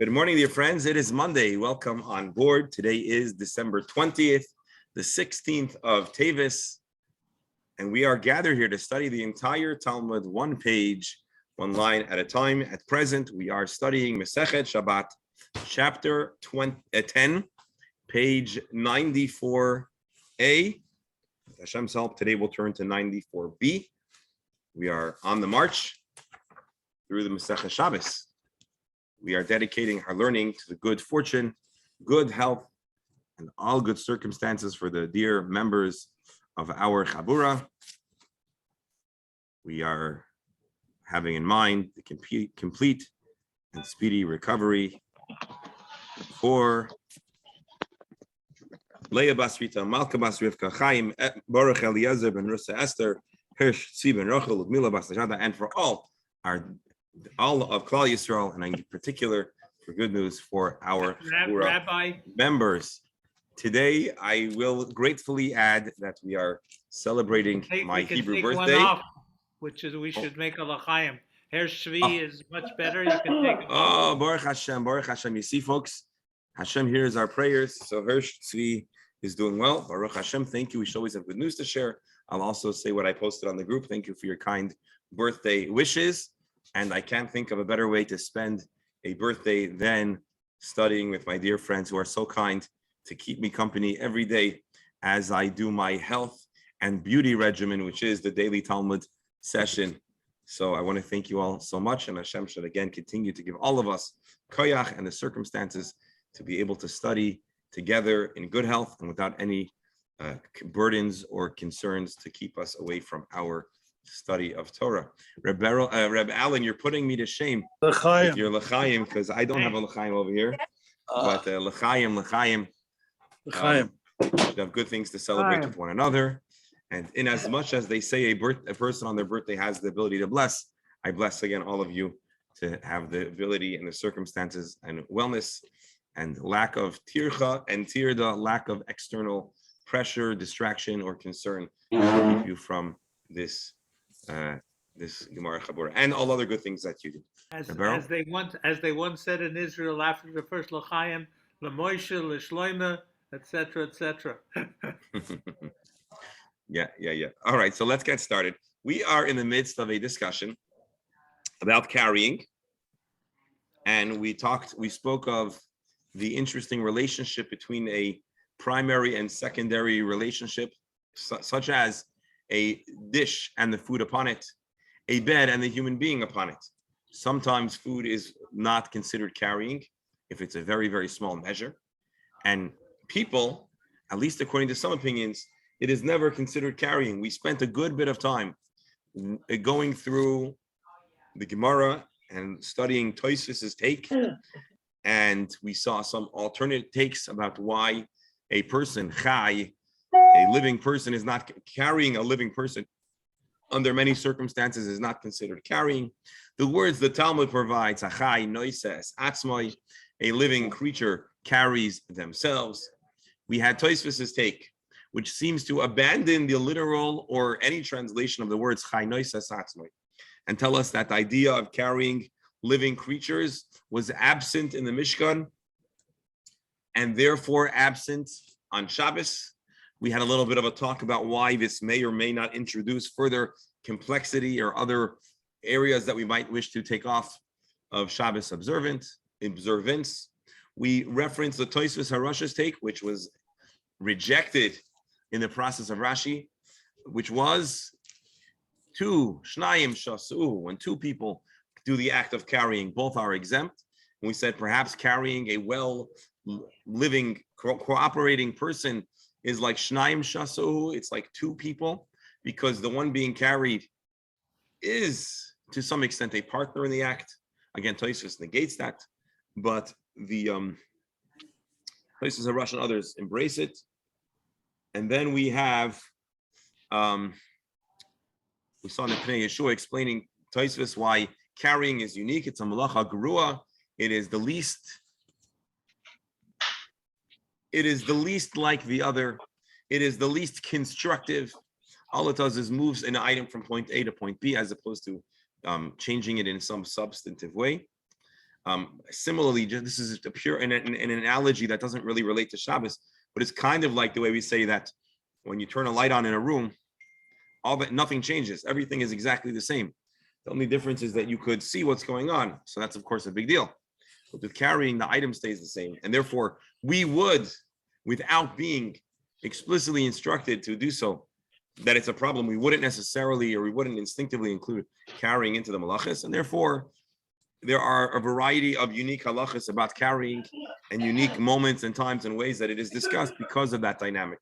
Good morning, dear friends. It is Monday. Welcome on board. Today is December 20th, the 16th of Tevis, and we are gathered here to study the entire Talmud, one page, one line at a time. At present, we are studying Masechet Shabbat, chapter 10, page 94a. With Hashem's help, today we'll turn to 94b. We are on the march through the Masechet Shabas. We are dedicating our learning to the good fortune, good health, and all good circumstances for the dear members of our Chabura. We are having in mind the complete and speedy recovery for Leah Bas Rita, Malka Bas Rivka, Chaim, Baruch Eliezer ben Rusa Esther, Hirsch Tzvi ben Rochel, Ludmila Bas Lashada, and for all of Klal Yisrael, and in particular for good news for our Rabbi members. Today, I will gratefully add that we are celebrating my Hebrew birthday. Off, which is we should make a l'chaim. Herr Shvi is much better. You can take it off. Baruch Hashem, Baruch Hashem. You see, folks, Hashem hears our prayers. So Hirsch Tzvi is doing well. Baruch Hashem, thank you. We should always have good news to share. I'll also say what I posted on the group. Thank you for your kind birthday wishes. And I can't think of a better way to spend a birthday than studying with my dear friends who are so kind to keep me company every day as I do my health and beauty regimen, which is the daily Talmud session. So I want to thank you all so much. And Hashem should again continue to give all of us koyach and the circumstances to be able to study together in good health and without any burdens or concerns to keep us away from our study of Torah. Reb Allen, you're putting me to shame with your l'chaim, because I don't have a l'chaim over here. But l'chaim. We have good things to celebrate with one another. And in as much as they say a person on their birthday has the ability to bless, I bless again all of you to have the ability and the circumstances and wellness and lack of tircha and tirda, lack of external pressure, distraction, or concern to keep you from this Gemara Chabura and all other good things that you do. As they once said in Israel after the first l'chaim, l'moishe, l'shloime, etc., etc. Yeah. All right, so let's get started. We are in the midst of a discussion about carrying, and we spoke of the interesting relationship between a primary and secondary relationship, such as a dish and the food upon it, a bed and the human being upon it. Sometimes food is not considered carrying if it's a very, very small measure. And people, at least according to some opinions, it is never considered carrying. We spent a good bit of time going through the Gemara and studying Tosfos's take, and we saw some alternate takes about why a person, chai, a living person, is not carrying. A living person under many circumstances is not considered carrying. The words the Talmud provides, achai noises atzmai, a living creature carries themselves. We had Tosfos's take, which seems to abandon the literal or any translation of the words chai noises atzmai and tell us that the idea of carrying living creatures was absent in the Mishkan and therefore absent on Shabbos. We had a little bit of a talk about why this may or may not introduce further complexity or other areas that we might wish to take off of Shabbos observance. We referenced the Tosfos HaRash's take, which was rejected in the process of Rashi, which was shnayim shasu, when two people do the act of carrying, both are exempt. And we said perhaps carrying a living, cooperating person is like shnayim shasu, it's like two people, because the one being carried is to some extent a partner in the act. Again, Tosfos negates that, but the Tosfos HaRash and others embrace it. And then we have, we saw in the Pnei Yeshua explaining Tosfos why carrying is unique. It's a malacha gerua. It is the least like the other. It is the least constructive. All it does is moves an item from point A to point B, as opposed to changing it in some substantive way. Similarly, this is a pure an analogy that doesn't really relate to Shabbos, but it's kind of like the way we say that when you turn a light on in a room, nothing changes. Everything is exactly the same. The only difference is that you could see what's going on. So that's of course a big deal. But with carrying, the item stays the same. And therefore, we would, without being explicitly instructed to do so, that it's a problem, we wouldn't necessarily or we wouldn't instinctively include carrying into the malachas. And therefore, there are a variety of unique halachas about carrying and unique moments and times and ways that it is discussed because of that dynamic.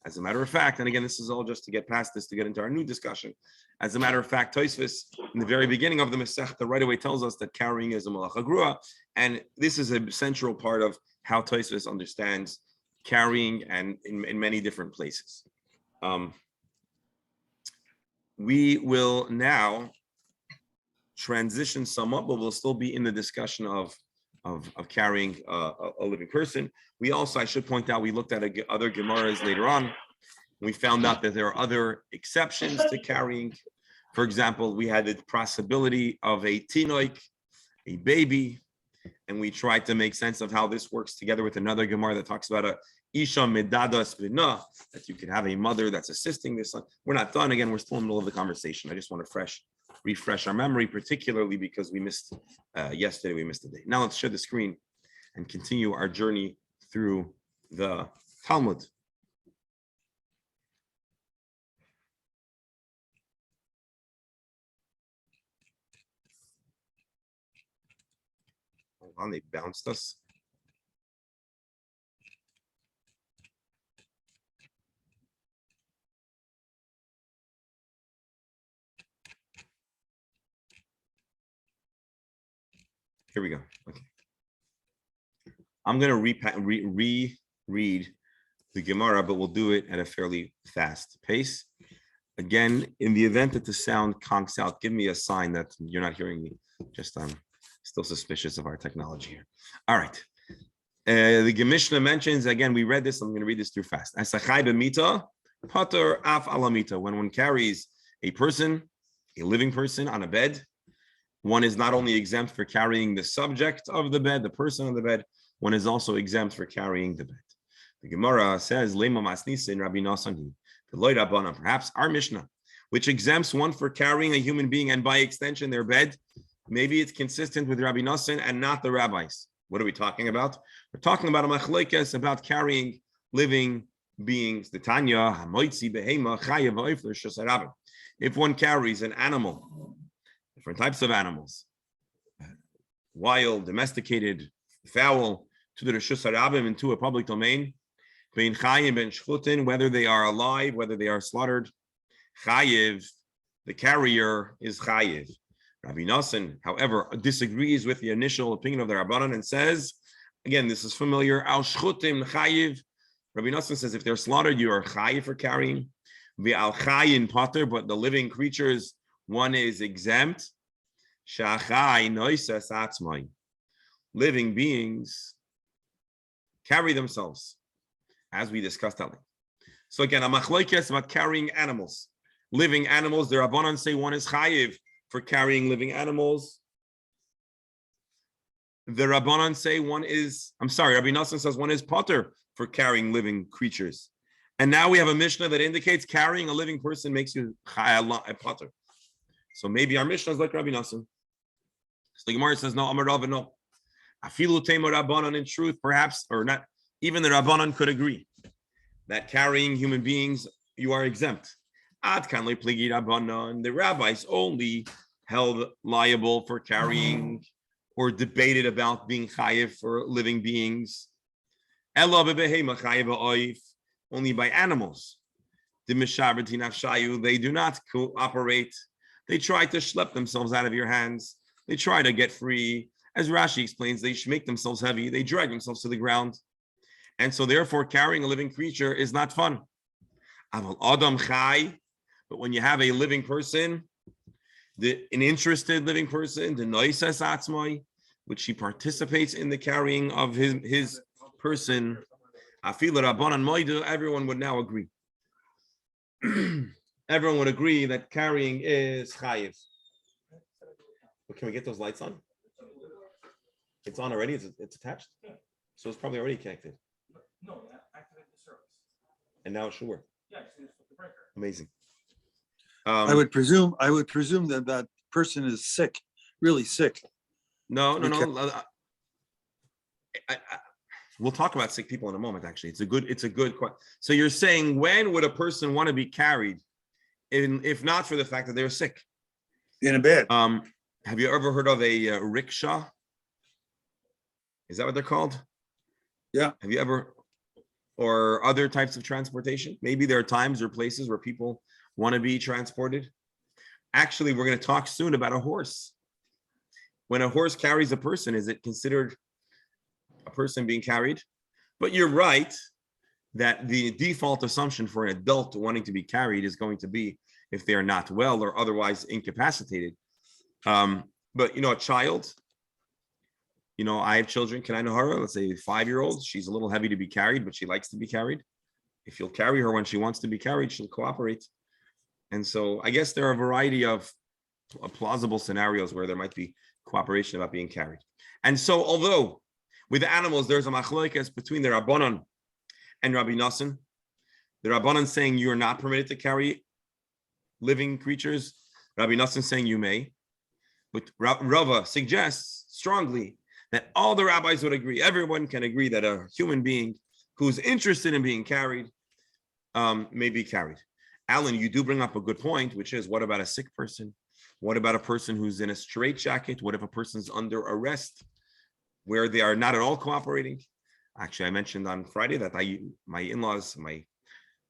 As a matter of fact, and again, this is all just to get past this, to get into our new discussion. As a matter of fact, Tosfos, in the very beginning of the Masechta, right away tells us that carrying is a malacha grua, and this is a central part of how Tosfos understands carrying and in many different places. We will now transition somewhat, but we'll still be in the discussion of carrying a living person. We also, I should point out, we looked at other Gemaras later on. We found out that there are other exceptions to carrying. For example, we had the possibility of a tinoik, a baby, and we tried to make sense of how this works together with another Gemara that talks about a isha medadas b'na, that you could have a mother that's assisting this son. We're not done. Again, we're still in the middle of the conversation. I just want to refresh our memory, particularly because we missed yesterday, we missed a day. Now let's share the screen and continue our journey through the Talmud. Hold on, they bounced us. Here we go. Okay. I'm going to reread the Gemara, but we'll do it at a fairly fast pace. Again, in the event that the sound conks out, give me a sign that you're not hearing me. Just I'm still suspicious of our technology here. All right. The Mishnah mentions, again, we read this. I'm going to read this through fast. Asachai b'mita, pater af alamita. When one carries a person, a living person on a bed, one is not only exempt for carrying the subject of the bed, the person on the bed, one is also exempt for carrying the bed. The Gemara says, Lema masnisin Rabbi Nasan, perhaps our Mishnah, which exempts one for carrying a human being and by extension their bed, maybe it's consistent with Rabbi Nasan and not the rabbis. What are we talking about? We're talking about a machlokes about carrying living beings. The Tanya, hamoitzi behema chayav oifler shasarabim. If one carries an animal, different types of animals, wild, domesticated, fowl, to the Rishus Harabim, into a public domain, bein chayim ben shchutin, whether they are alive, whether they are slaughtered, chayiv, the carrier is chayiv. Rabbi Nasan, however, disagrees with the initial opinion of the Rabbanan and says, again, this is familiar, al shchutim chayiv. Rabbi Nasan says, if they're slaughtered, you are chayiv for carrying. Ve'al chayin pater, but the living creatures, one is exempt. Shachai noisas atzmai. Living beings carry themselves, as we discussed earlier. So again, a machlokes about carrying animals. Living animals, the Rabbanan say one is chayiv for carrying living animals. The Rabbanan say one is, Rabbi Nasan says one is pater for carrying living creatures. And now we have a Mishnah that indicates carrying a living person makes you a pater. So maybe our Mishnah is like Rabbi Nasan. So the Gemara says, no, Amar Rava, no. Afilu Tema Rabbanan, in truth, perhaps, or not, even the Rabbanan could agree that carrying human beings, you are exempt. Ad kan pligi Rabbanan, the rabbis only held liable for carrying or debated about being chayiv for living beings. Ela bebehema chayiv oif, only by animals. The mishaberti nafshayu, they do not cooperate. They try to schlep themselves out of your hands. They try to get free. As Rashi explains, they should make themselves heavy. They drag themselves to the ground. And so therefore, carrying a living creature is not fun. Aval adam chai, but when you have a living person, an interested living person, the noisas atzmai, which he participates in the carrying of his person, afila rabbanan moidu, everyone would now agree. Everyone would agree that carrying is chayiv. Can we get those lights on? It's on already. It's attached. Yeah. So it's probably already connected. No, activate the service. And now it should work. Yeah, just the breaker. Amazing. I would presume that that person is sick, really sick. No. We'll talk about sick people in a moment. Actually, it's a good question. So you're saying, when would a person want to be carried, if not for the fact that they're sick? In a bed. Have you ever heard of a rickshaw? Is that what they're called? Yeah. Have you ever, or other types of transportation? Maybe there are times or places where people want to be transported. Actually, we're going to talk soon about a horse. When a horse carries a person, is it considered a person being carried? But you're right that the default assumption for an adult wanting to be carried is going to be if they are not well or otherwise incapacitated. But a child, I have children. Can I know her? Let's say a 5-year-old. She's a little heavy to be carried, but she likes to be carried. If you'll carry her when she wants to be carried, she'll cooperate. And so I guess there are a variety of plausible scenarios where there might be cooperation about being carried. And so, although with animals, there's a machlokes between the Rabbanan and Rabbi Nosson. The Rabbanan saying you are not permitted to carry living creatures. Rabbi Nosson saying you may. But Rava suggests strongly that all the rabbis would agree, everyone can agree that a human being who's interested in being carried may be carried. Alan, you do bring up a good point, which is, what about a sick person? What about a person who's in a straitjacket? What if a person's under arrest where they are not at all cooperating? Actually, I mentioned on Friday that my in-laws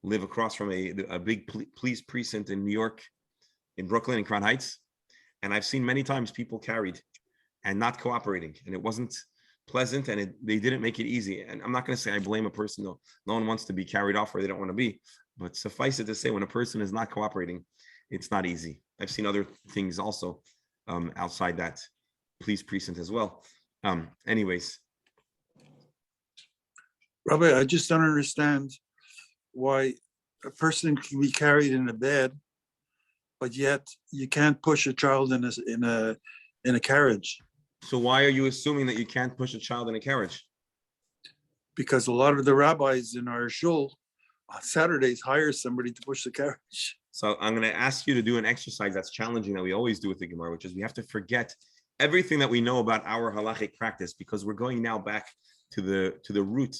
live across from a big police precinct in New York, in Brooklyn, in Crown Heights. And I've seen many times people carried and not cooperating. And it wasn't pleasant, and they didn't make it easy. And I'm not going to say I blame a person, though. No one wants to be carried off where they don't want to be. But suffice it to say, when a person is not cooperating, it's not easy. I've seen other things also outside that police precinct as well. Anyways. Rabbi, I just don't understand why a person can be carried in a bed, but yet you can't push a child in a carriage. So why are you assuming that you can't push a child in a carriage? Because a lot of the rabbis in our shul on Saturdays hire somebody to push the carriage. So I'm going to ask you to do an exercise that's challenging that we always do with the Gemara, which is we have to forget everything that we know about our halachic practice, because we're going now back to the root,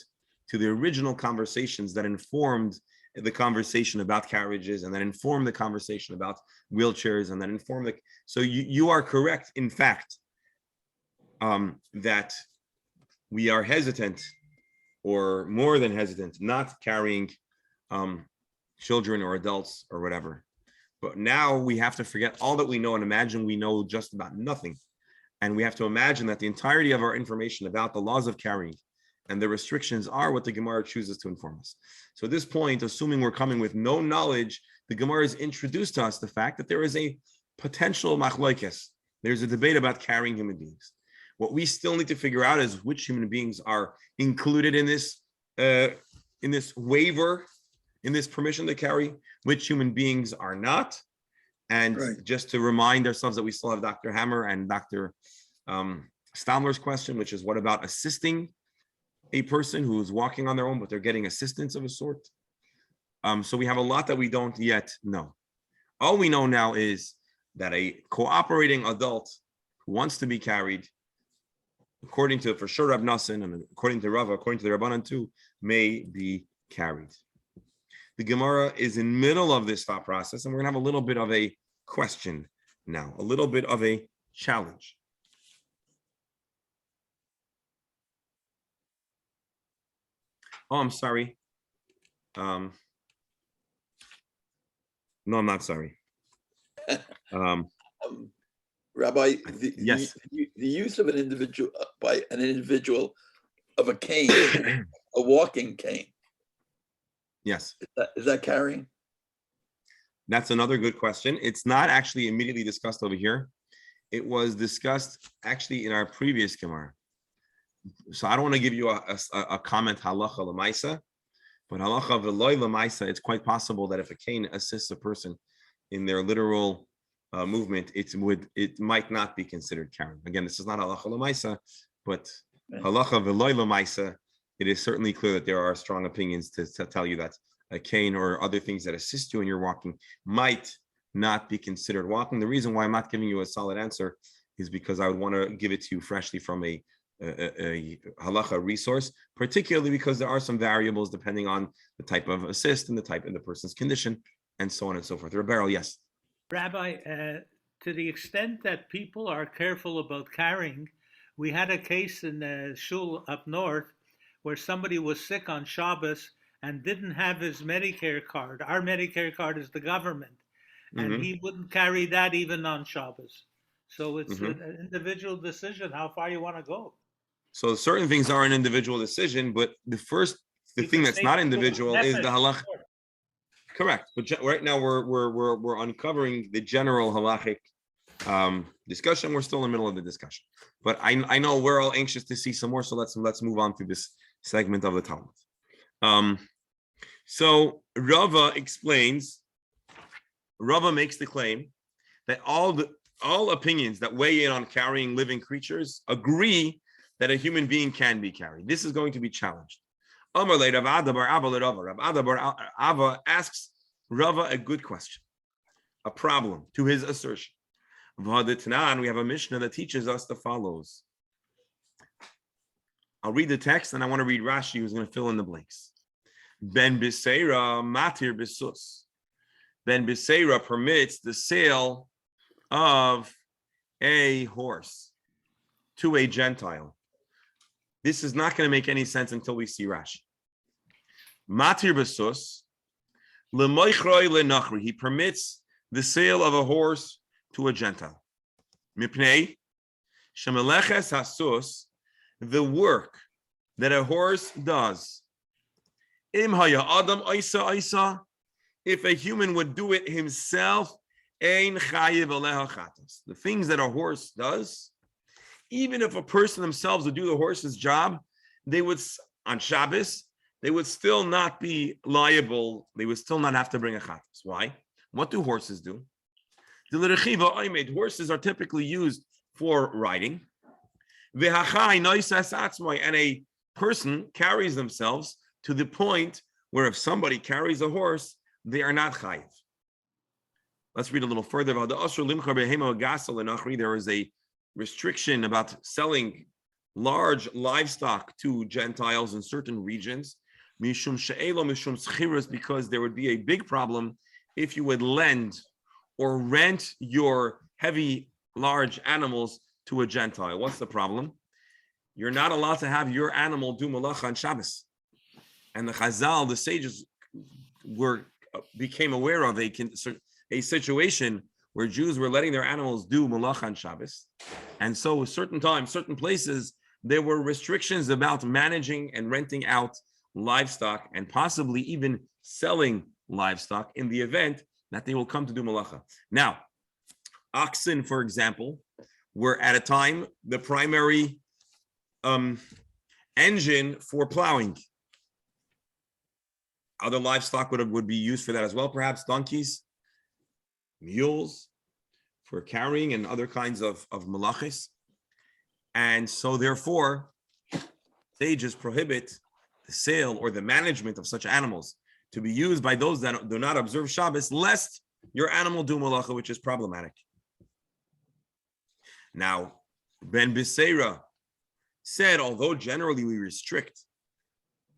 to the original conversations that informed the conversation about carriages, and then informed the conversation about wheelchairs, and then informed so you are correct, in fact, that we are hesitant, or more than hesitant, not carrying children or adults or whatever. But now we have to forget all that we know and imagine we know just about nothing. And we have to imagine that the entirety of our information about the laws of carrying and the restrictions are what the Gemara chooses to inform us. So at this point, assuming we're coming with no knowledge, the Gemara has introduced to us the fact that there is a potential machlokes. There's a debate about carrying human beings. What we still need to figure out is which human beings are included in this waiver, in this permission to carry, which human beings are not. And right. Just to remind ourselves that we still have Dr. Hammer and Dr. Stamler's question, which is, what about assisting a person who is walking on their own, but they're getting assistance of a sort? So we have a lot that we don't yet know. All we know now is that a cooperating adult who wants to be carried, according to, for sure, Rab Nosson, and according to Rava, according to the Rabbanan too, may be carried. The Gemara is in middle of this thought process, and we're going to have a little bit of a question now, a little bit of a challenge. Oh, I'm sorry. No, I'm not sorry. Rabbi, yes. The use of an individual by an individual of a cane, a walking cane. Yes. Is that carrying? That's another good question. It's not actually immediately discussed over here. It was discussed actually in our previous Gemara. So I don't want to give you a comment halacha l'maisa, but halacha v'loy l'maisa, it's quite possible that if a cane assists a person in their literal movement, it might not be considered carrying. Again, this is not halacha l'maisa, But halacha v'loy l'maisa, it is certainly clear that there are strong opinions to tell you that a cane or other things that assist you in your walking might not be considered walking. The reason why I'm not giving you a solid answer is because I would want to give it to you freshly from a halacha resource, particularly because there are some variables depending on the type of assist and the type of the person's condition, and so on and so forth. Rebel, yes. Rabbi, to the extent that people are careful about carrying, we had a case in Shul up north where somebody was sick on Shabas and didn't have his Medicare card. Our Medicare card is the government, and he wouldn't carry that even on Shabas. So it's an individual decision how far you want to go. So certain things are an individual decision, but the thing that's not individual is the halacha. Correct, but right now we're uncovering the general halachic discussion. We're still in the middle of the discussion, but I know we're all anxious to see some more. So let's move on to this segment of the Talmud. So Rava makes the claim that all opinions that weigh in on carrying living creatures agree that a human being can be carried. This is going to be challenged. Rav Ava asks Rava a good question, a problem to his assertion. We have a Mishnah that teaches us the follows. I'll read the text and I want to read Rashi, who's going to fill in the blanks. Ben Biseira Matir Bisus. Ben Biseira permits the sale of a horse to a Gentile. This is not going to make any sense until we see Rashi. Matir Bisus. He permits the sale of a horse to a Gentile. Mipnei shemeleches hasus, the work that a horse does. Im haya adam isa, if a human would do it himself, ein chayiv aleha chatas. The things that a horse does, even if a person themselves would do the horse's job, they would on Shabbos. They would still not be liable. They would still not have to bring a chatas. Why? What do horses do? Horses are typically used for riding. And a person carries themselves to the point where if somebody carries a horse, they are not chayiv. Let's read a little further. There is a restriction about selling large livestock to Gentiles in certain regions. Because there would be a big problem if you would lend or rent your heavy, large animals to a Gentile. What's the problem? You're not allowed to have your animal do malacha on Shabbos. And the Chazal, the sages, became aware of a situation where Jews were letting their animals do malacha on Shabbos. And so certain times, certain places, there were restrictions about managing and renting out livestock and possibly even selling livestock in the event that they will come to do malacha. Now, oxen, for example, were at a time the primary engine for plowing. Other livestock would be used for that as well, perhaps donkeys, mules for carrying and other kinds of malachis. And so therefore, they just prohibit the sale or the management of such animals to be used by those that do not observe Shabbos, lest your animal do malacha, which is problematic. Now, Ben Biseira said, although generally we restrict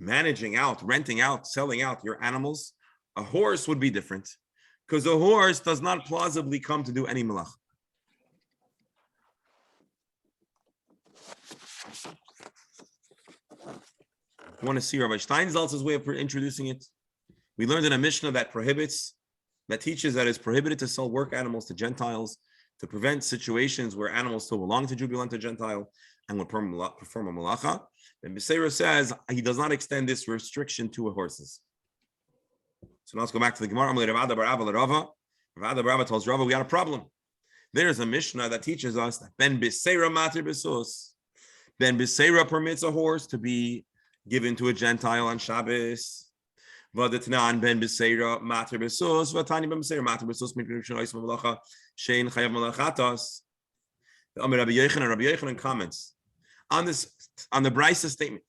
managing out, renting out, selling out your animals, a horse would be different because a horse does not plausibly come to do any malacha. You want to see Rabbi Steinsaltz's way of introducing it? We learned in a Mishnah that teaches that it's prohibited to sell work animals to Gentiles to prevent situations where animals still belong to Jew, belong to Gentile, and would perform a malacha. And Biseira says he does not extend this restriction to horses. So now let's go back to the Gemara. Rav Ava tells Rava, we got a problem. There's a Mishnah that teaches us that Ben Biseira matir besus. Ben Biseira permits a horse to be given to a Gentile on Shabbos. V'adetnan Ben Biseira matir besus. V'atani Ben Biseira matir besus. Mikriv shenois malacha shein chayav malachatas. The Rabbi Yochanan comments on the Brisa statement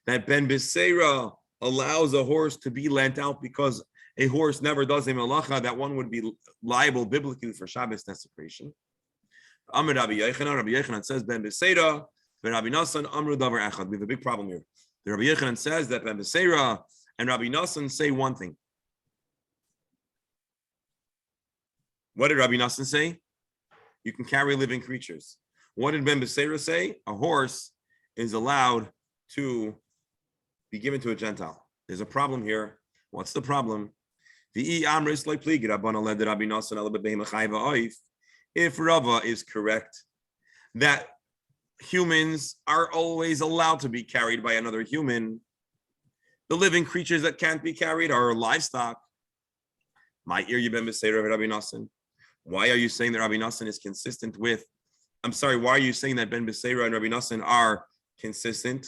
that Ben Beseira allows a horse to be lent out because a horse never does a malacha, that one would be liable biblically for Shabbos desecration. Amr Rabbi Yochanan says Ben Beseira, Ben Rabbi Nassan, Amru Davar Echad. We have a big problem here. The Rabbi Yochanan says that Ben Beseira and Rabbi Nassan say one thing. What did Rabbi Nassan say? You can carry living creatures. What did Ben Beseira say? A horse is allowed to be given to a Gentile. There's a problem here. What's the problem? If Rava is correct that humans are always allowed to be carried by another human, the living creatures that can't be carried are livestock. My ear, you Ben Beseira of Rabbi Nassan. Why are you saying that Rabbi Nassan is consistent with? I'm sorry. Why are you saying that Ben Beseira and Rabbi Nassan are consistent?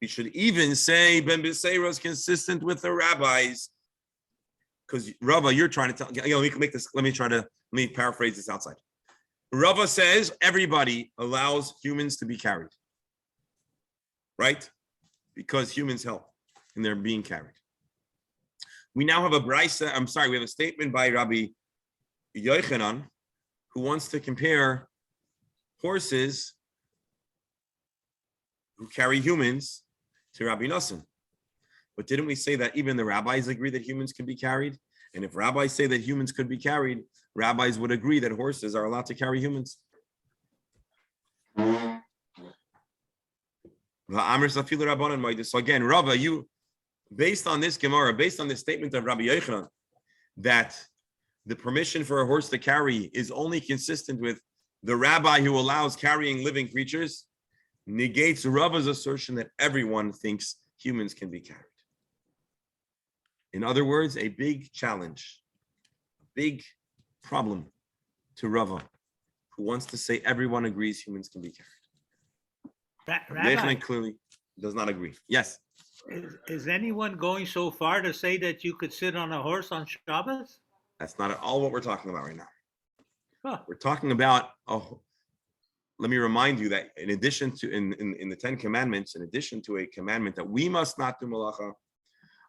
We should even say Ben Beseira is consistent with the rabbis, because Rava, you're trying to tell. We can make this. Let me paraphrase this outside. Rava says everybody allows humans to be carried, right? Because humans help and they're being carried. We now have a brisa. We have a statement by Rabbi Yochanan, who wants to compare horses who carry humans to Rabbi Nassan. But didn't we say that even the rabbis agree that humans can be carried? And if rabbis say that humans could be carried, rabbis would agree that horses are allowed to carry humans. So again, Rava, you, based on this Gemara, based on the statement of Rabbi Yochanan, that the permission for a horse to carry is only consistent with the rabbi who allows carrying living creatures, negates Rava's assertion that everyone thinks humans can be carried. In other words, a big challenge, a big problem to Rava, who wants to say everyone agrees humans can be carried. Rabbi, clearly does not agree. Yes. is anyone going so far to say that you could sit on a horse on Shabbos? That's not at all what we're talking about right now. Huh. We're talking about, let me remind you that in addition to, in the 10 commandments, in addition to a commandment that we must not do malacha,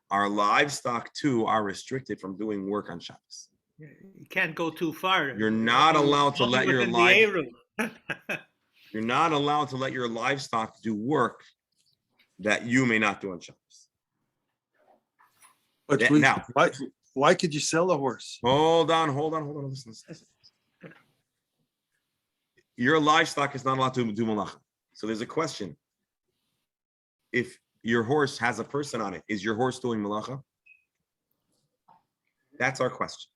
our livestock too are restricted from doing work on Shabbos. You can't go too far. You're not allowed to let your you're not allowed to let your livestock do work that you may not do on Shabbos. But Now, why could you sell a horse? Hold on. Listen. Your livestock is not allowed to do malacha. So there's a question. If your horse has a person on it, is your horse doing malacha? That's our question.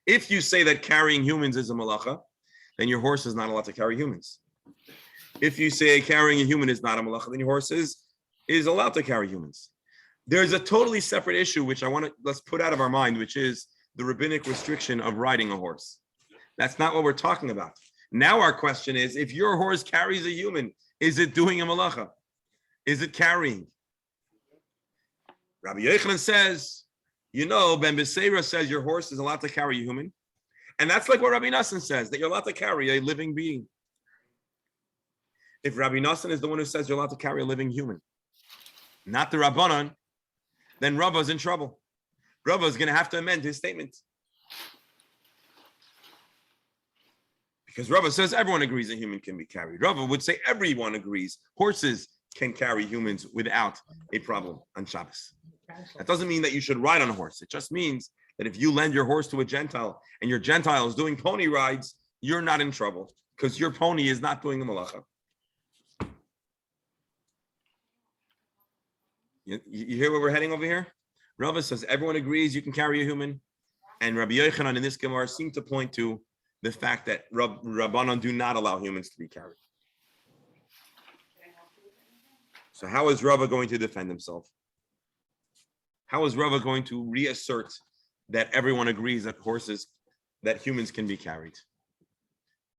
If you say that carrying humans is a malacha, then your horse is not allowed to carry humans. If you say carrying a human is not a malacha, then your horse is allowed to carry humans. There's a totally separate issue, which let's put out of our mind, which is the rabbinic restriction of riding a horse. That's not what we're talking about. Now our question is, if your horse carries a human, is it doing a malacha? Is it carrying? Rabbi Yochanan says, Ben Beseira says your horse is allowed to carry a human. And that's like what Rabbi Nassan says, that you're allowed to carry a living being. If Rabbi Nassan is the one who says you're allowed to carry a living human, not the Rabbanan, then Rava's in trouble. Rava's going to have to amend his statement. Because Rava says everyone agrees a human can be carried. Rava would say everyone agrees horses can carry humans without a problem on Shabbos. That doesn't mean that you should ride on a horse. It just means that if you lend your horse to a Gentile and your Gentile is doing pony rides, you're not in trouble because your pony is not doing the malacha. You hear where we're heading over here? Rava says everyone agrees you can carry a human, and Rabbi Yochanan in this Gemara seem to point to the fact that Rabbanan do not allow humans to be carried. So how is Rava going to defend himself? How is Rava going to reassert that everyone agrees that humans can be carried?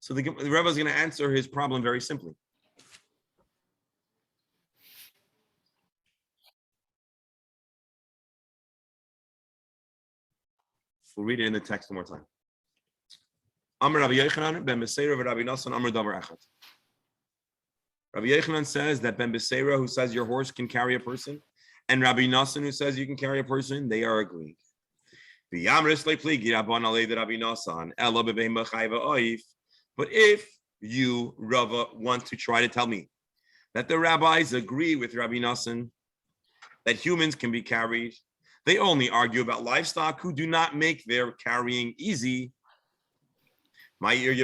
So the Rava is going to answer his problem very simply. We'll read it in the text one more time. Amr Rabbi Yochanan ben Beseira v'Rabbi Nassan Amr Davar Echad. Rabbi Yochanan says that Ben Beseira, who says your horse can carry a person, and Rabbi Nassan, who says you can carry a person, they are agreeing. But if you, Rava, want to try to tell me that the rabbis agree with Rabbi Nassan that humans can be carried, they only argue about livestock who do not make their carrying easy. Why are you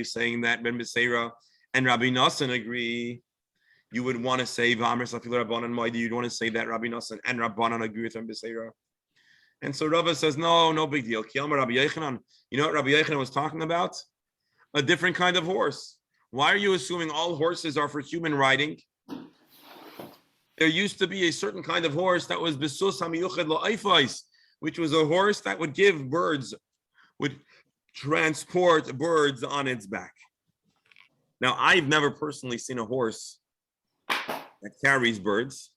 saying that Ben Beseira and Rabbi Nassan agree? You would want to say you'd want to say that Rabbi Nassan and Rabbanan agree with Ben Beseira. And so Rava says, no big deal. You know what Rabbi Yochanan was talking about? A different kind of horse. Why are you assuming all horses are for human riding? There used to be a certain kind of horse that was besus hamiyuchad la'ifais, which was a horse that would give birds, would transport birds on its back. Now, I've never personally seen a horse that carries birds,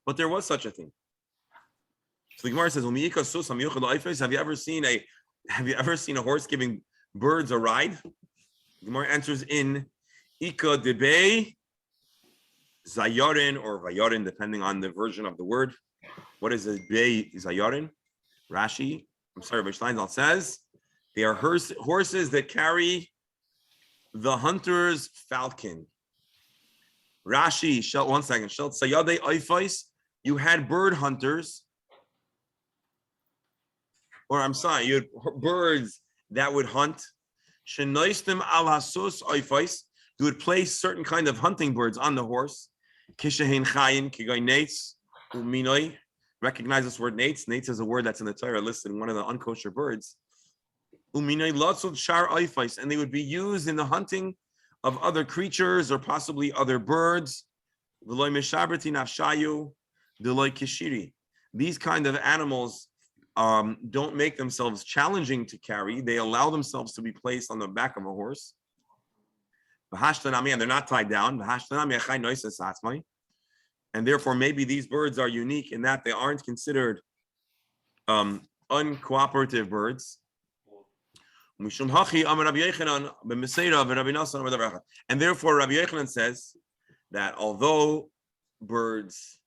but there was such a thing. So the Gemara says, have you ever seen a horse giving birds a ride? The Gemara answers in Ika debe zayarin or vayarin, depending on the version of the word. What is a be zayarin? Rashi, Rabbi Steinsaltz says they are horses that carry the hunter's falcon. Rashi, one second. Sayade oifais, you had bird hunters, or I'm sorry, you had birds that would hunt. Shenoistim al hasus oifais, you would place certain kind of hunting birds on the horse. Kishahin chayin kigai nates uminoi. Recognize this word nates. Nates is a word that's in the Torah listed in one of the unkosher birds. Uminoi lotzod shar oifais, and they would be used in the hunting of other creatures or possibly other birds. V'loi meshabrati nafshayu d'loi kishiri. These kind of animals don't make themselves challenging to carry. They allow themselves to be placed on the back of a horse. And they're not tied down. And therefore, maybe these birds are unique in that they aren't considered uncooperative birds. And therefore, Rabbi Yochanan says that although birds,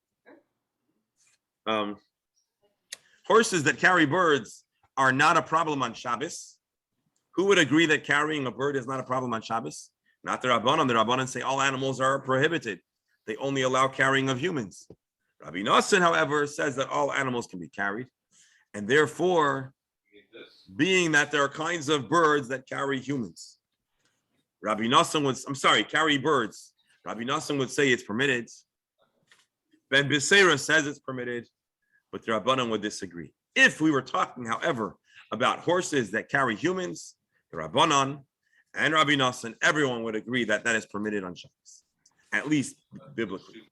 horses that carry birds are not a problem on Shabbos, who would agree that carrying a bird is not a problem on Shabbos? Not the Rabbanan. The Rabbanan say all animals are prohibited. They only allow carrying of humans. Rabbi Nassan, however, says that all animals can be carried. And therefore, being that there are kinds of birds that carry humans, carry birds. Rabbi Nassan would say it's permitted. Ben Beseira says it's permitted, but the Rabbanan would disagree. If we were talking, however, about horses that carry humans, the Rabbanan and Rabbi Nassan, everyone would agree that that is permitted on Shabbos, at least biblically.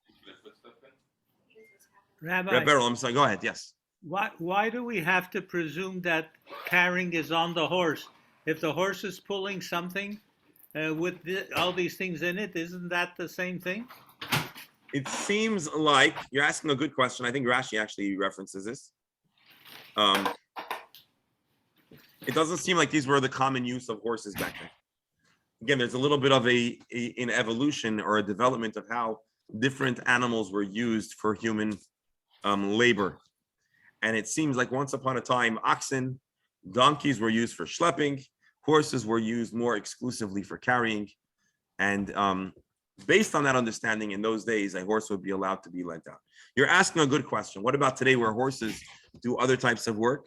Rabbi, Beryl, I'm sorry, go ahead, yes. why do we have to presume that carrying is on the horse? If the horse is pulling something with all these things in it, isn't that the same thing? It seems like you're asking a good question. I think Rashi actually references this. It doesn't seem like these were the common use of horses back then. Again, there's a little bit of an evolution or a development of how different animals were used for human labor. And it seems like once upon a time, oxen, donkeys were used for schlepping, horses were used more exclusively for carrying. And based on that understanding, in those days, a horse would be allowed to be lent out. You're asking a good question. What about today where horses do other types of work?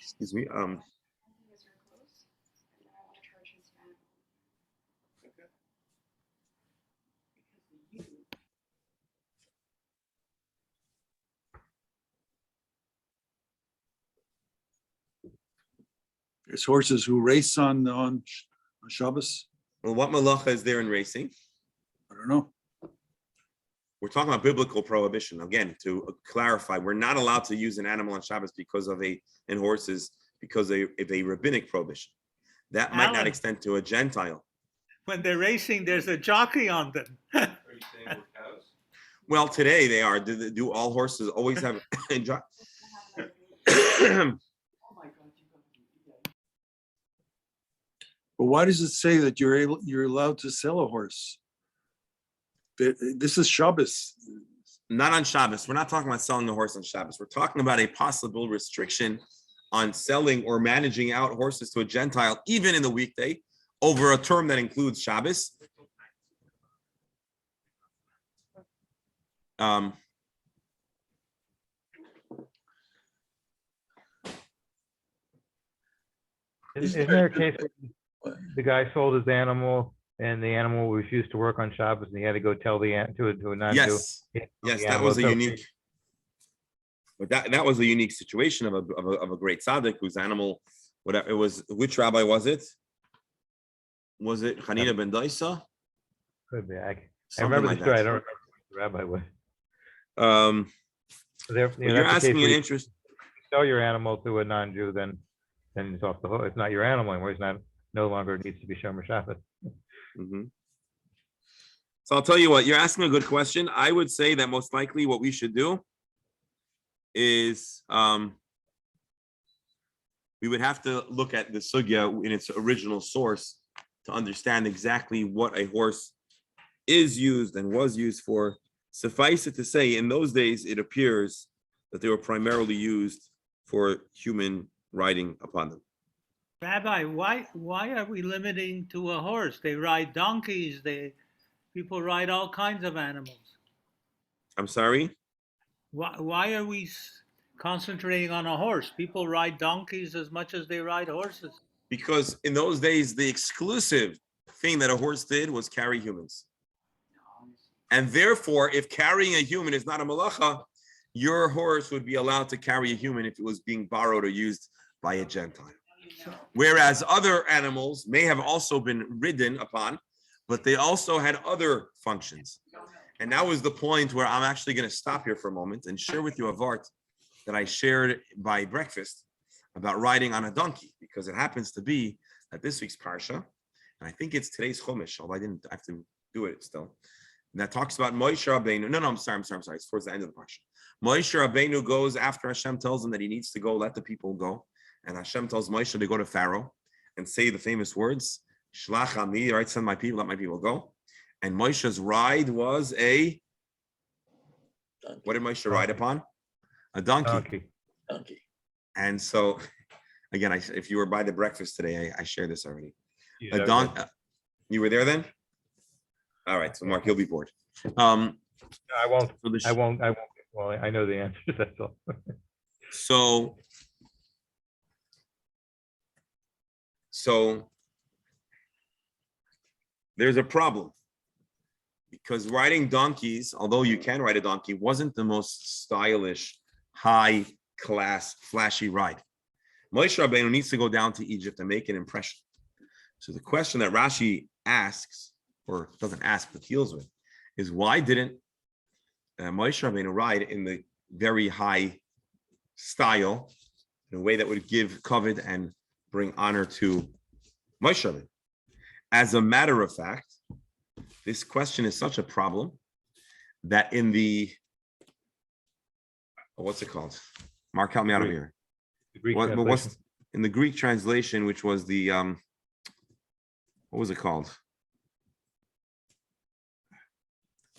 Excuse me. There's horses who race on Shabbos. Well, what malacha is there in racing? I don't know. We're talking about biblical prohibition. Again, to clarify, we're not allowed to use an animal on Shabbos because of and horses because of a rabbinic prohibition. That might not extend to a Gentile. When they're racing, there's a jockey on them. Well, today they are. Do all horses always have? But why does it say that you're allowed to sell a horse? This is Shabas. Not on Shabbos. We're not talking about selling a horse on Shabbos. We're talking about a possible restriction on selling or managing out horses to a Gentile, even in the weekday, over a term that includes Shabbos. Isn't there a case where the guy sold his animal and the animal refused to work on Shabbos and he had to go tell to a non-Jew? Yes, that was a unique. But that was a unique situation of a great tzaddik whose animal, whatever it was. Which rabbi was it? Was it Hanina ben Daisa? Could be. I remember the story. I don't remember who the rabbi was. You're asking an interest. Sell your animal to a non-Jew, then it's off the hook. It's not your animal anymore. It's not no longer needs to be Shomer Shabbos. Mm-hmm. So I'll tell you what. You're asking a good question. I would say that most likely what we should do is we would have to look at the sugya in its original source to understand exactly what a horse is used and was used for. Suffice it to say, in those days, it appears that they were primarily used for human riding upon them. Rabbi, why are we limiting to a horse? They ride donkeys. People ride all kinds of animals. I'm sorry? Why are we concentrating on a horse? People ride donkeys as much as they ride horses. Because in those days, the exclusive thing that a horse did was carry humans. And therefore, if carrying a human is not a malacha, your horse would be allowed to carry a human if it was being borrowed or used by a Gentile. Whereas other animals may have also been ridden upon, but they also had other functions. And that was the point where I'm actually going to stop here for a moment and share with you a vart that I shared by breakfast about riding on a donkey, because it happens to be that this week's parsha, and I think it's today's chumash, although I didn't have to do it still, and that talks about Moshe Rabbeinu. No, I'm sorry. It's towards the end of the parsha. Moshe Rabbeinu goes after Hashem tells him that he needs to go, let the people go. And Hashem tells Moshe to go to Pharaoh and say the famous words, Shlach ami, right, send my people, let my people go. And Moshe's ride was a donkey. What did Moshe ride upon? A donkey. And so, again, if you were by the breakfast today, I shared this already. Yeah, A donkey. You were there then? All right, so Mark, you'll be bored. I won't. I won't. Well, I know the answer. That's all. So there's a problem, because riding donkeys, although you can ride a donkey, wasn't the most stylish, high class, flashy ride. Moshe Rabbeinu needs to go down to Egypt and make an impression. So the question that Rashi asks, or doesn't ask but deals with, is why didn't Moshe Rabbeinu ride in the very high style, in a way that would give kavod and bring honor to Moshe Rabbeinu? As a matter of fact, this question is such a problem that in the, what's it called? Mark, help me out of here. What's in the Greek translation, which was the, what was it called?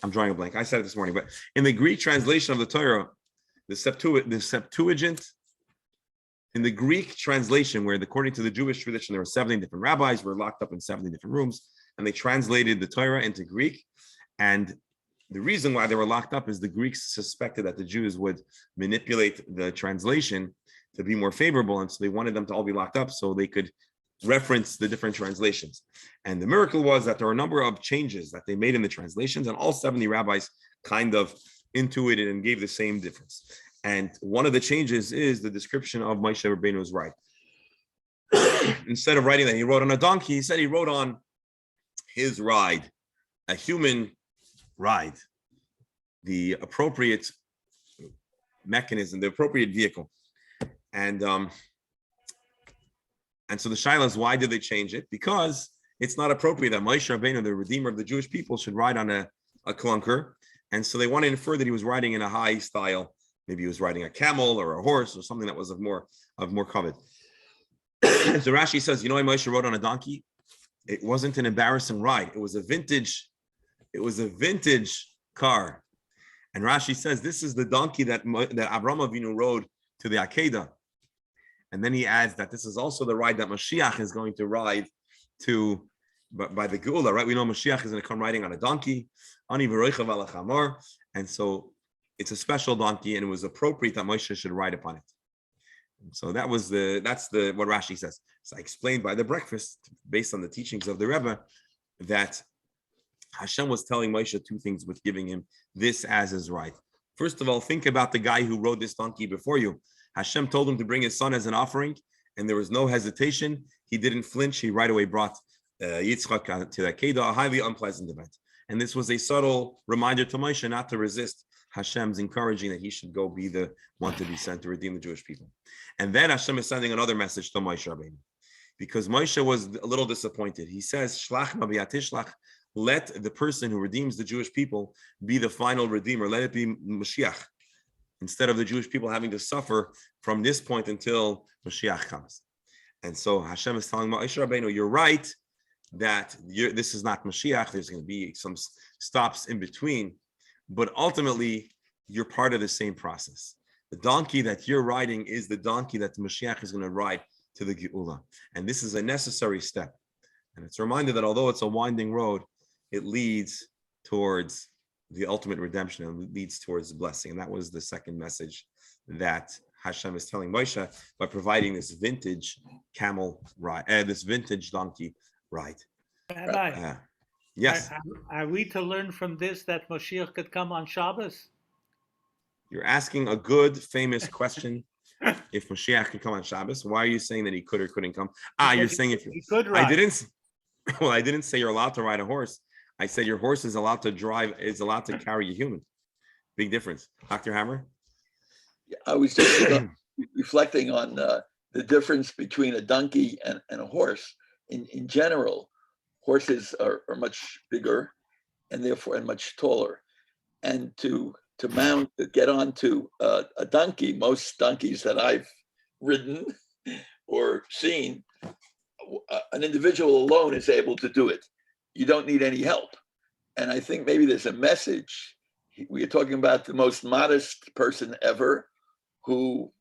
I'm drawing a blank. I said it this morning, but in the Greek translation of the Torah, the Septuagint, in the Greek translation, where according to the Jewish tradition, there were 70 different rabbis were locked up in 70 different rooms, and they translated the Torah into Greek. And the reason why they were locked up is the Greeks suspected that the Jews would manipulate the translation to be more favorable, and so they wanted them to all be locked up so they could reference the different translations. And the miracle was that there were a number of changes that they made in the translations, and all 70 rabbis kind of intuited and gave the same difference. And one of the changes is the description of Moshe Rabbeinu's ride. Instead of writing that he rode on a donkey, he said he rode on his ride, a human ride, the appropriate mechanism, the appropriate vehicle. And so the shaila is, why did they change it? Because it's not appropriate that Moshe Rabbeinu, the Redeemer of the Jewish people, should ride on a clunker. And so they want to infer that he was riding in a high style. Maybe he was riding a camel or a horse or something that was of more covet. So Rashi says, you know why Moshe rode on a donkey? It wasn't an embarrassing ride. It was a vintage car. And Rashi says this is the donkey that Avraham Avinu rode to the Akedah. And then he adds that this is also the ride that Mashiach is going to ride to by the Geula, right? We know Mashiach is going to come riding on a donkey, Ani v'roichav ala chamor, and so it's a special donkey, and it was appropriate that Moshe should ride upon it. And so that's what Rashi says. So I explained by the breakfast, based on the teachings of the Rebbe, that Hashem was telling Moshe two things with giving him this as his right. First of all, think about the guy who rode this donkey before you. Hashem told him to bring his son as an offering, and there was no hesitation. He didn't flinch. He right away brought Yitzchak to the Akedah, a highly unpleasant event. And this was a subtle reminder to Moshe not to resist Hashem's encouraging that he should go be the one to be sent to redeem the Jewish people. And then Hashem is sending another message to Moshe Rabbeinu, because Moshe was a little disappointed. He says, Shlach ma b'yatishlach, let the person who redeems the Jewish people be the final redeemer. Let it be Mashiach, instead of the Jewish people having to suffer from this point until Mashiach comes. And so Hashem is telling Moshe Rabbeinu, you're right, that this is not Mashiach. There's going to be some stops in between, but ultimately you're part of the same process. The donkey that you're riding is the donkey that the Mashiach is going to ride to the Geula. And this is a necessary step. And it's a reminder that although it's a winding road, it leads towards the ultimate redemption and leads towards blessing. And that was the second message that Hashem is telling Moshe by providing this vintage camel ride, this vintage donkey ride. Rabbi, yes. Are we to learn from this that Moshiach could come on Shabbos? You're asking a good, famous question. If Mashiach could come on Shabbos, why are you saying that he could or couldn't come? You're saying if he could ride. I didn't say you're allowed to ride a horse. I said your horse is allowed to carry a human. Big difference. Dr. Hammer? I was just reflecting on the difference between a donkey and a horse. In general, horses are much bigger and therefore much taller. And to get onto a donkey, most donkeys that I've ridden or seen, an individual alone is able to do it. You don't need any help. And I think maybe there's a message. We are talking about the most modest person ever who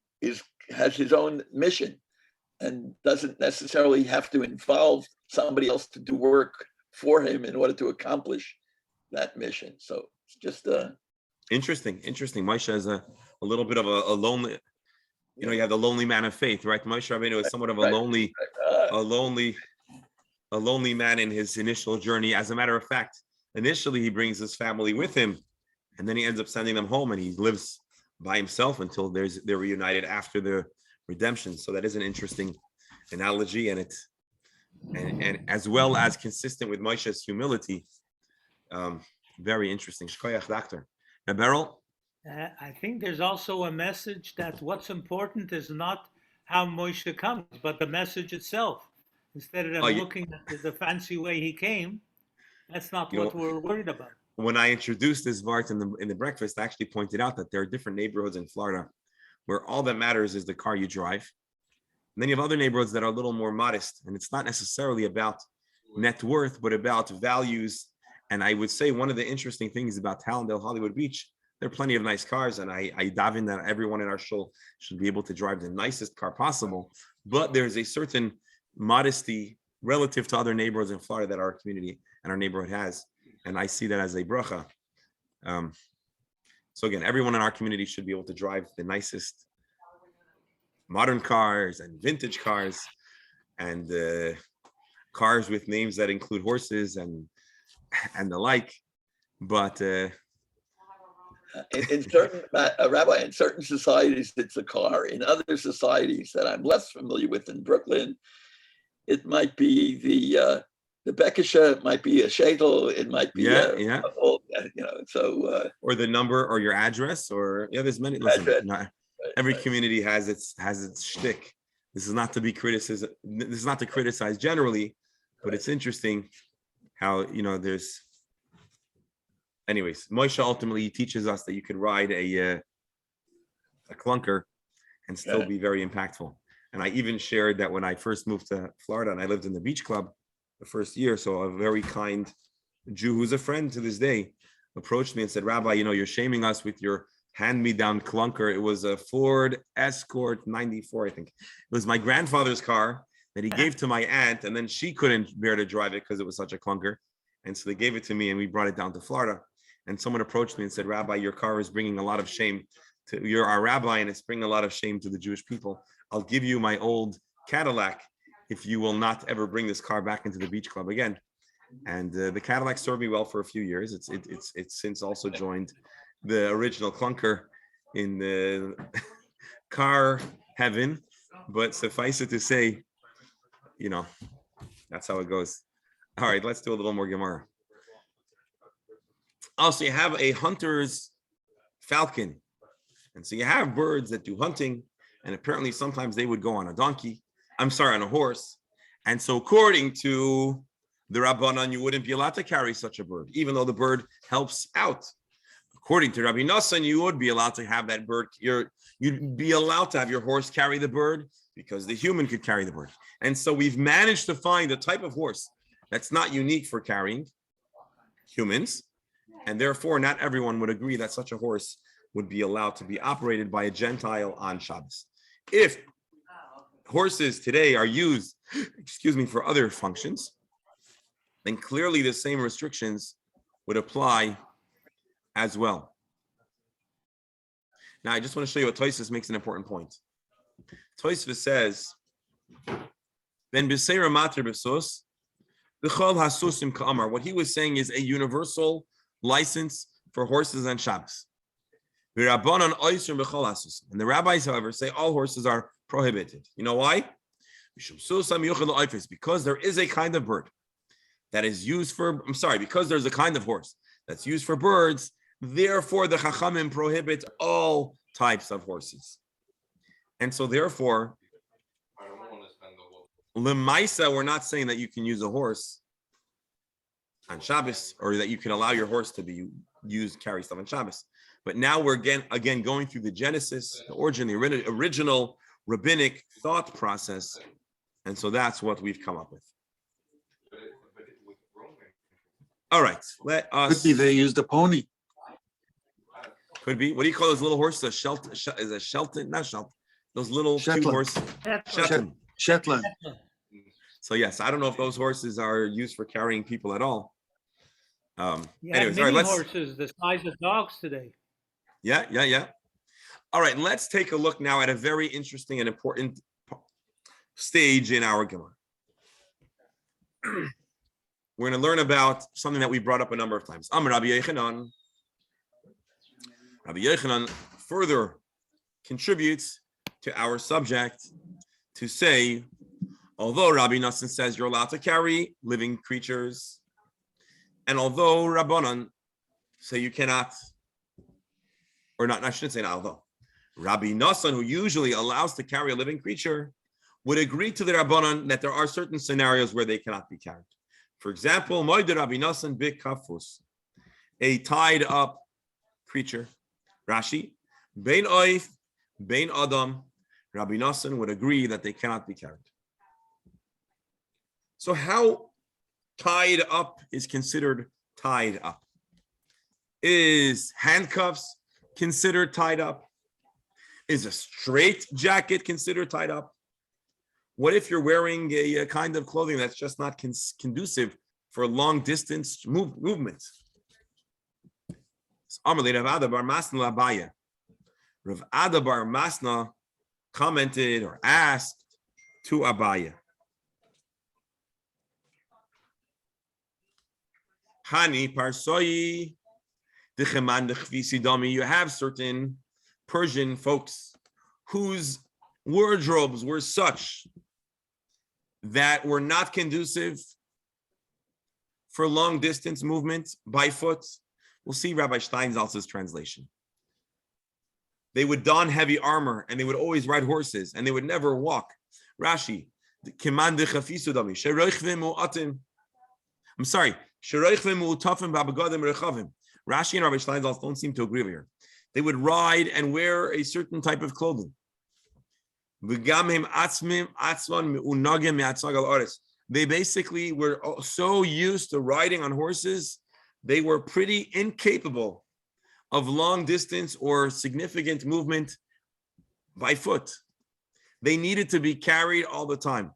has his own mission and doesn't necessarily have to involve somebody else to do work for him in order to accomplish that mission. So it's just interesting. Moshe is a little bit of a lonely, you have the lonely man of faith, right? Moshe Rabbeinu is somewhat of a lonely man in his initial journey. As a matter of fact, initially he brings his family with him, and then he ends up sending them home, and he lives by himself until they're reunited after the redemption. So that is an interesting analogy, and as well as consistent with Moshe's humility. Very interesting. Shkoyach, Doctor. Now, Beryl? I think there's also a message that what's important is not how Moshe comes, but the message itself. Instead of looking at the fancy way he came, that's not what we're worried about. When I introduced this Vart in the breakfast, I actually pointed out that there are different neighborhoods in Florida where all that matters is the car you drive. And then you have other neighborhoods that are a little more modest, and it's not necessarily about net worth, but about values. And I would say one of the interesting things about Hallandale, Hollywood Beach, there are plenty of nice cars, and I dive in that everyone in our show should be able to drive the nicest car possible. But there's a certain modesty relative to other neighborhoods in Florida that our community and our neighborhood has. And I see that as a bracha. So again, everyone in our community should be able to drive the nicest modern cars and vintage cars and cars with names that include horses and the like. But in certain Rabbi, in certain societies, it's a car. In other societies that I'm less familiar with in Brooklyn, it might be the Bekisha, it might be a shaitel, it might be or the number or your address, or there's many. Listen, every community has its shtick. This is not to be criticism. This is not to criticize generally, but it's interesting how there's anyways, Moshe ultimately teaches us that you could ride a clunker and still be very impactful. And I even shared that when I first moved to Florida and I lived in the beach club the first year, so a very kind Jew who's a friend to this day approached me and said, Rabbi, you're shaming us with your hand-me-down clunker. It was a Ford Escort 94, I think. It was my grandfather's car that he gave to my aunt, and then she couldn't bear to drive it because it was such a clunker. And so they gave it to me and we brought it down to Florida. And someone approached me and said, Rabbi, your car is bringing a lot of shame you're our rabbi and it's bringing a lot of shame to the Jewish people. I'll give you my old Cadillac if you will not ever bring this car back into the beach club again. And the Cadillac served me well for a few years. It's since also joined the original clunker in the car heaven. But suffice it to say, that's how it goes. All right, let's do a little more Gemara. Also, you have a hunter's falcon. And so you have birds that do hunting, and apparently sometimes they would go on a horse. And so according to the Rabbanan, you wouldn't be allowed to carry such a bird, even though the bird helps out. According to Rabbi Nassan, you would be allowed to have that bird. You'd be allowed to have your horse carry the bird because the human could carry the bird. And so we've managed to find a type of horse that's not unique for carrying humans. And therefore, not everyone would agree that such a horse would be allowed to be operated by a Gentile on Shabbos. If horses today are used, for other functions, then clearly the same restrictions would apply as well. Now, I just want to show you what Tosfos makes an important point. Tosfos says, "Ben b'seira mater b'sos, b'chol hasusim ka'amar." What he was saying is a universal license for horses on Shabbos. And the rabbis, however, say all horses are prohibited. You know why? Because there is a kind of bird that is used for, because there's a kind of horse that's used for birds, therefore the Chachamim prohibit all types of horses. And so therefore, Lemaisa, we're not saying that you can use a horse on Shabbos or that you can allow your horse to be used, carry stuff on Shabbos. But now we're again going through the Genesis, the origin, the original rabbinic thought process. And so that's what we've come up with. All right, let us. Could be they used a pony. Could be. What do you call those little horses? Is a Shelton? Not Shelton. Those little cute horses. Shetland. So yes, I don't know if those horses are used for carrying people at all. Anyways, mini all right, horses the size of dogs today. Yeah. All right, let's take a look now at a very interesting and important stage in our Gemara. We're going to learn about something that we brought up a number of times. Rabbi Yochanan. Rabbi Yochanan further contributes to our subject to say, although Rabbi Nassan says you're allowed to carry living creatures, and although Rabbanan say you cannot, or not, I shouldn't say not although, Rabbi Nassan, who usually allows to carry a living creature, would agree to the Rabbanan that there are certain scenarios where they cannot be carried. For example, Moed Rabbi Nassan b'kafus, a tied up creature. Rashi, Bein Oif, Bein Adam, Rabbi Nassan would agree that they cannot be carried. So how tied up is considered tied up? Is handcuffs considered tied up? Is a straight jacket considered tied up? What if you're wearing a kind of clothing that's just not conducive for long distance movement? Rav Ada bar Masna commented or asked to Abaya, Hani parsoi d'cheman d'chvisi dami. You have certain Persian folks whose wardrobes were such that were not conducive for long distance movement by foot. We'll see Rabbi Steinsaltz's translation. They would don heavy armor and they would always ride horses and they would never walk. Rashi, I'm sorry. Rashi and Rabbi Steinsaltz don't seem to agree here. They would ride and wear a certain type of clothing. They basically were so used to riding on horses, they were pretty incapable of long distance or significant movement by foot. They needed to be carried all the time.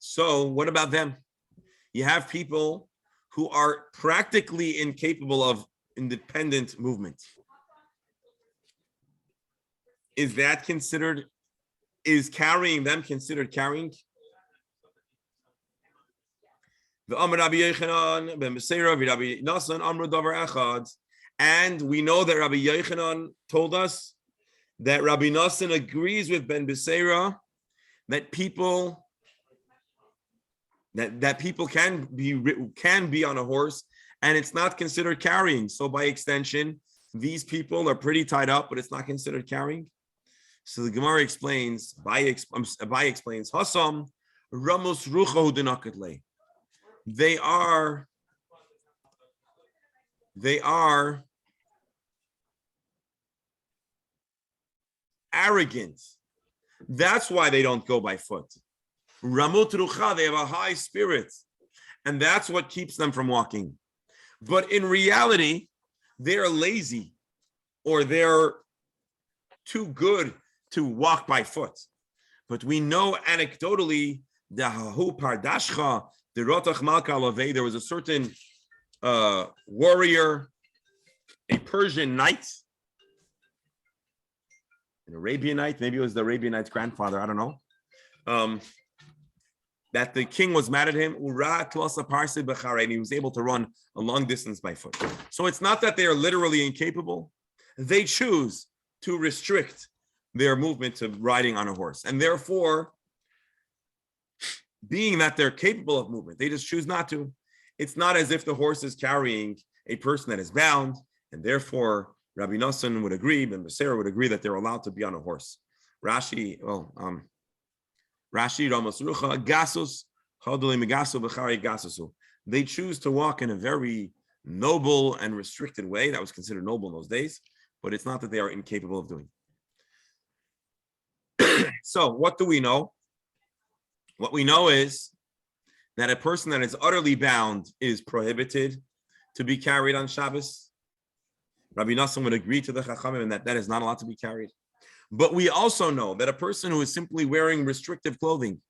So what about them? You have people who are practically incapable of independent movement. Is carrying them considered carrying? And we know that Rabbi Yochanan told us that Rabbi Nosson agrees with Ben Beseira that people can be on a horse and it's not considered carrying. So by extension, these people are pretty tied up, but it's not considered carrying. So the Gemara explains, Abai explains, Hasam Ramos Rucho Dinakatle. They are arrogant. That's why they don't go by foot. Ramut Rucha, they have a high spirit, and that's what keeps them from walking. But in reality, they're lazy or they're too good to walk by foot. But we know anecdotally, there was a certain warrior, a Persian knight, an Arabian knight, maybe it was the Arabian knight's grandfather, I don't know, that the king was mad at him, and he was able to run a long distance by foot. So it's not that they are literally incapable. They choose to restrict their movement to riding on a horse. And therefore, being that they're capable of movement, they just choose not to. It's not as if the horse is carrying a person that is bound, and therefore Rabbi Nosson would agree, Ben Beseira would agree that they're allowed to be on a horse. Rashi, Ramos Rucha, Gasus, Hodoli Megasu, Bechari Gasusu. They choose to walk in a very noble and restricted way. That was considered noble in those days, but it's not that they are incapable of doing. So what do we know? What we know is that a person that is utterly bound is prohibited to be carried on Shabbos. Rabbi Nosson would agree to the Chachamim that that is not allowed to be carried. But we also know that a person who is simply wearing restrictive clothing,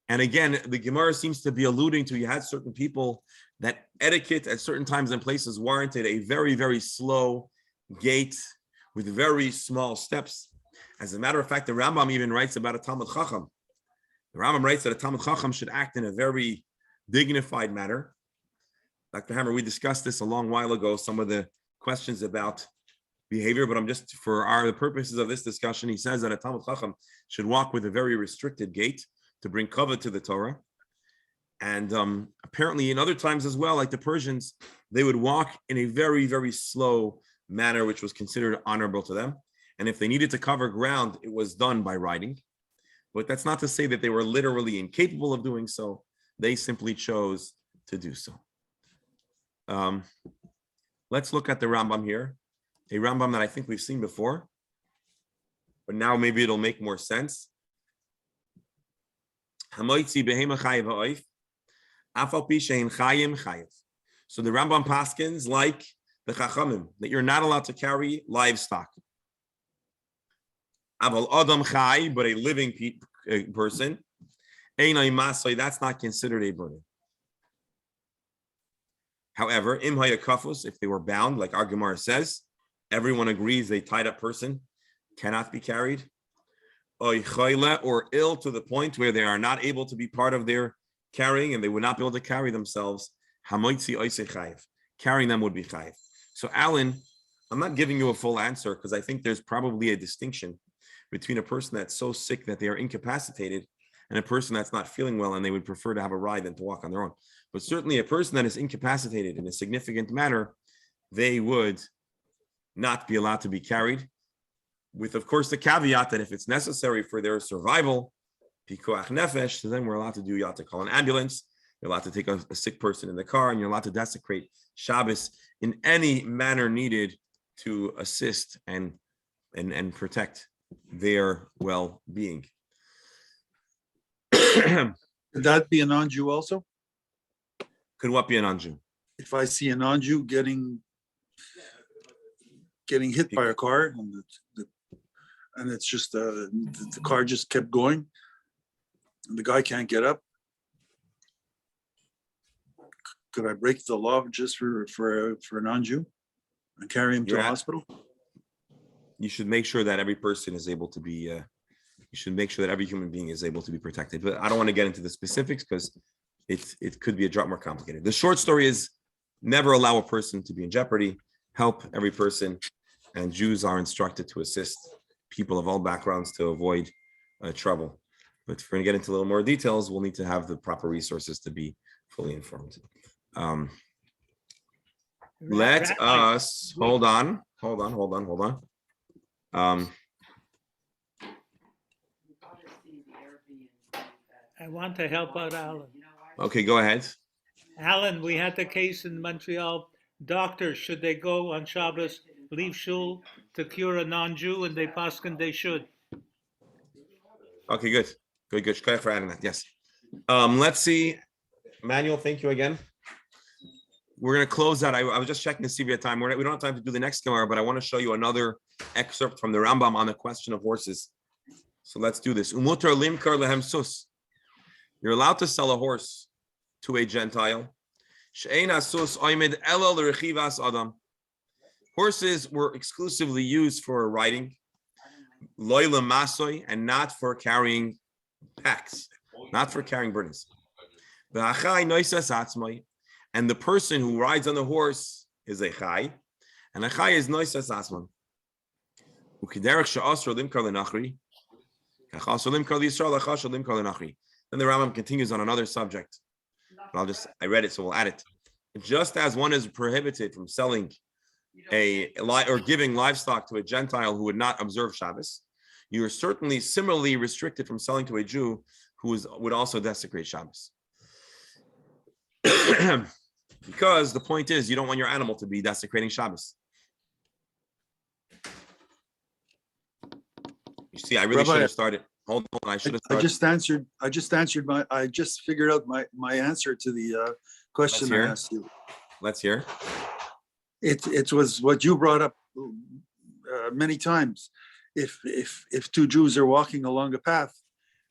and again, the Gemara seems to be alluding to, you had certain people that etiquette at certain times and places warranted a very, very slow gait with very small steps. As a matter of fact, the Rambam even writes about a Talmud Chacham. The Rambam writes that a Talmud Chacham should act in a very dignified manner. Dr. Hammer, we discussed this a long while ago, some of the questions about behavior, but I'm just, for the purposes of this discussion, he says that a Talmud Chacham should walk with a very restricted gait to bring kavod to the Torah. And apparently in other times as well, like the Persians, they would walk in a very, very slow manner, which was considered honorable to them. And if they needed to cover ground, it was done by riding. But that's not to say that they were literally incapable of doing so. They simply chose to do so. Let's look at the Rambam here. A Rambam that I think we've seen before, but now maybe it'll make more sense. So the Rambam paskins like the Chachamim, that you're not allowed to carry livestock. Aval Adam Chai, but a living person, that's not considered a burden. However, im hayakafus, if they were bound, like our Gemara says, everyone agrees a tied up person cannot be carried. Or ill to the point where they are not able to be part of their carrying and they would not be able to carry themselves. Carrying them would be chayiv. So Alan, I'm not giving you a full answer because I think there's probably a distinction between a person that's so sick that they are incapacitated and a person that's not feeling well and they would prefer to have a ride than to walk on their own. But certainly a person that is incapacitated in a significant manner, they would not be allowed to be carried, with, of course, the caveat that if it's necessary for their survival, pikuach nefesh, so then we're allowed to do, you have to call an ambulance, you're allowed to take a sick person in the car, and you're allowed to desecrate Shabbos in any manner needed to assist and protect their well-being. Could that be a non-Jew also? Could what be a non-Jew? If I see a non-Jew getting hit by a car and it's just the car just kept going and the guy can't get up, could I break the law just for a non-Jew and carry him to the hospital? You should make sure that every person is able to be, you should make sure that every human being is able to be protected. But I don't want to get into the specifics because it could be a drop more complicated. The short story is never allow a person to be in jeopardy, help every person, and Jews are instructed to assist people of all backgrounds to avoid trouble. But if we're going to get into a little more details, we'll need to have the proper resources to be fully informed. Let us hold on. I want to help out Alan. Okay, go ahead. Alan, we had the case in Montreal. Doctors, should they go on Shabbos, leave shul to cure a non-Jew, and they paskin they should? Okay, good. Shkoyach for adding that. Yes. Let's see. Manuel, thank you again. We're going to close that. I was just checking to see if we have time. We don't have time to do the next Gemara, but I want to show you another excerpt from the Rambam on the question of horses. So let's do this. Umutar limkar lehem sus. You're allowed to sell a horse to a Gentile. She'ein sus oimed elo l'rechivas adam. Horses were exclusively used for riding, loyla masoy, and not for carrying packs, not for carrying burdens. V'achai noisas atzmai. And the person who rides on the horse is a chai, and a chai is noisas asman. Ukiderech she'asr limkar lenachri, kachasr limkar liyisrael, achasr limkar lenachri. Then the Rambam continues on another subject. I read it, so we'll add it. Just as one is prohibited from selling or giving livestock to a Gentile who would not observe Shabbos, you are certainly similarly restricted from selling to a Jew who would also desecrate Shabbos. Because the point is, you don't want your animal to be desecrating Shabbos. You see, I really should have started. Hold on, I should have started. I just figured out my answer to the question I asked you. Let's hear. It was what you brought up many times. If two Jews are walking along a path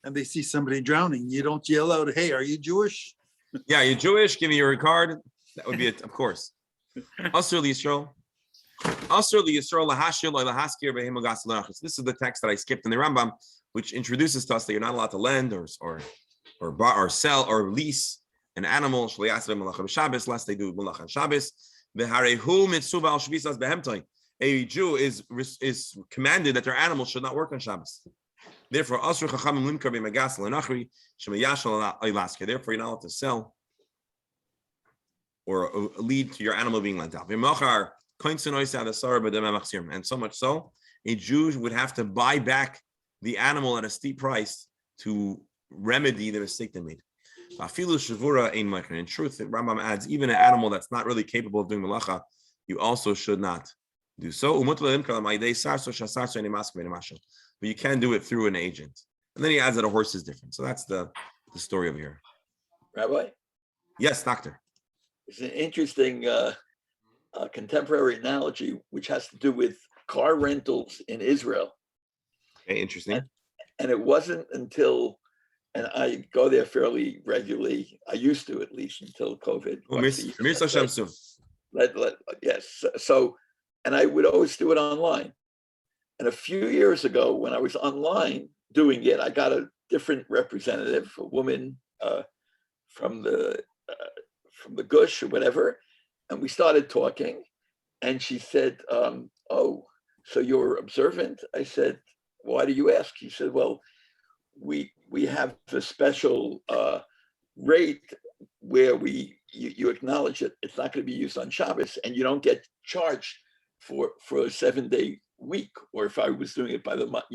and they see somebody drowning, you don't yell out, "Hey, are you Jewish?" Yeah, you're Jewish. Give me your card. That would be it, of course. Asur liyisrael. Asur liyisrael lahashir lahaskir behemo gas l'achas. This is the text that I skipped in the Rambam, which introduces to us that you're not allowed to lend or sell or lease an animal Shabbos, lest they do malach on Shabbos. A Jew is commanded that their animal should not work on Shabbos. Therefore, therefore, you're not allowed to sell or lead to your animal being lent out. And so much so, a Jew would have to buy back the animal at a steep price to remedy the mistake they made. In truth, Rambam adds, even an animal that's not really capable of doing malacha, you also should not do so. But you can do it through an agent. And then he adds that a horse is different. So that's the story over here. Rabbi? Yes, doctor. It's an interesting contemporary analogy, which has to do with car rentals in Israel. Okay, interesting. And it wasn't until, and I go there fairly regularly, I used to at least until COVID. Yes. So, and I would always do it online. And a few years ago, when I was online doing it, I got a different representative, a woman from the Gush or whatever, and we started talking. And she said, "Oh, so you're observant?" I said, "Why do you ask?" She said, "Well, we have a special rate where you acknowledge it. It's not going to be used on Shabbos, and you don't get charged for a 7-day week, or if I was doing it by the month,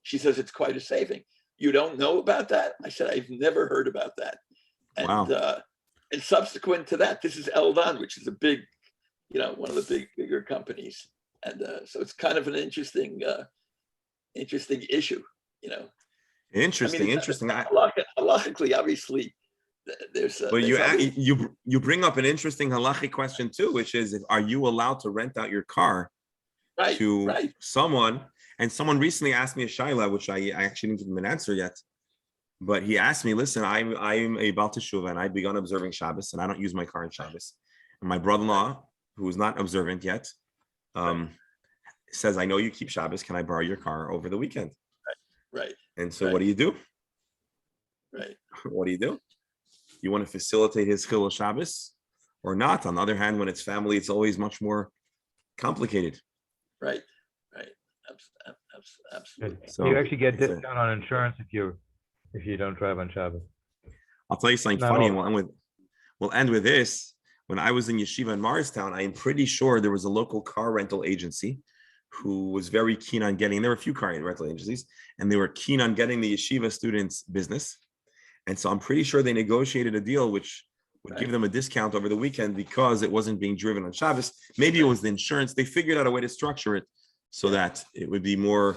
she says it's quite a saving. You don't know about that? I said, I've never heard about that. And Wow. And subsequent to that, this is Eldon, which is a big, one of the bigger companies. And so it's kind of an interesting issue, Interesting. Halachically, obviously, there's. Well, you bring up an interesting halachic question too, which is, are you allowed to rent out your car to someone? And someone recently asked me a shaila, which I actually didn't give him an answer yet. But he asked me, listen, I'm a Baal Teshuvah and I've begun observing Shabbos and I don't use my car on Shabbos. And my brother-in-law, who is not observant yet, says, I know you keep Shabbos. Can I borrow your car over the weekend? Right. And so what do you do? Right. What do you do? You want to facilitate his chilul Shabbos or not? On the other hand, when it's family, it's always much more complicated. Right. Absolutely. So you actually get discount on insurance if you don't drive on Shabbos. I'll tell you something funny, and we'll end with this. When I was in yeshiva in Morristown, I am pretty sure there was a local car rental agency who was very keen on getting. There were a few car rental agencies, and they were keen on getting the yeshiva students business. And so I'm pretty sure they negotiated a deal which would give them a discount over the weekend because it wasn't being driven on Shabbos. Maybe it was the insurance. They figured out a way to structure it so that it would be more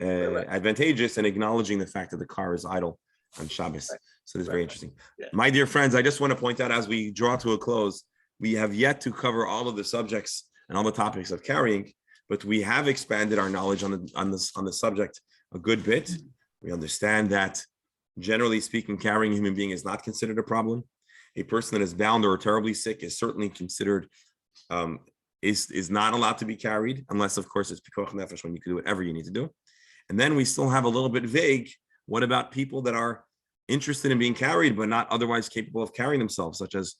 advantageous and acknowledging the fact that the car is idle on Shabbos. So this is very interesting. My dear friends, I just want to point out as we draw to a close, we have yet to cover all of the subjects and all the topics of carrying, but we have expanded our knowledge on the subject a good bit. We understand that generally speaking, carrying a human being is not considered a problem. A person that is bound or terribly sick is certainly considered is not allowed to be carried, unless of course it's pikuach nefesh, when you can do whatever you need to do. And then we still have a little bit vague. What about people that are interested in being carried but not otherwise capable of carrying themselves, such as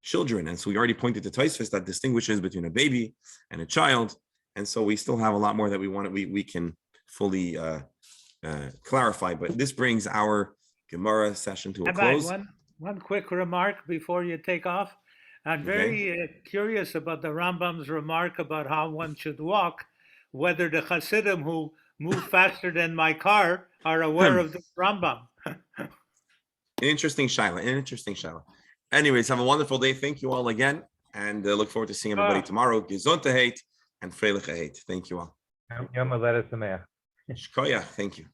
children? And so we already pointed to Tosfos that distinguishes between a baby and a child. And so we still have a lot more that we can fully clarify. But this brings our Gemara session to a close. One quick remark before you take off. I'm very curious about the Rambam's remark about how one should walk, whether the Hasidim who move faster than my car are aware of the Rambam. Interesting shaila. Anyways, have a wonderful day. Thank you all again, and look forward to seeing everybody tomorrow. Gesundheit and Freilich. Thank you all. Yom Haledet Sameach. Shkoyach. Thank you.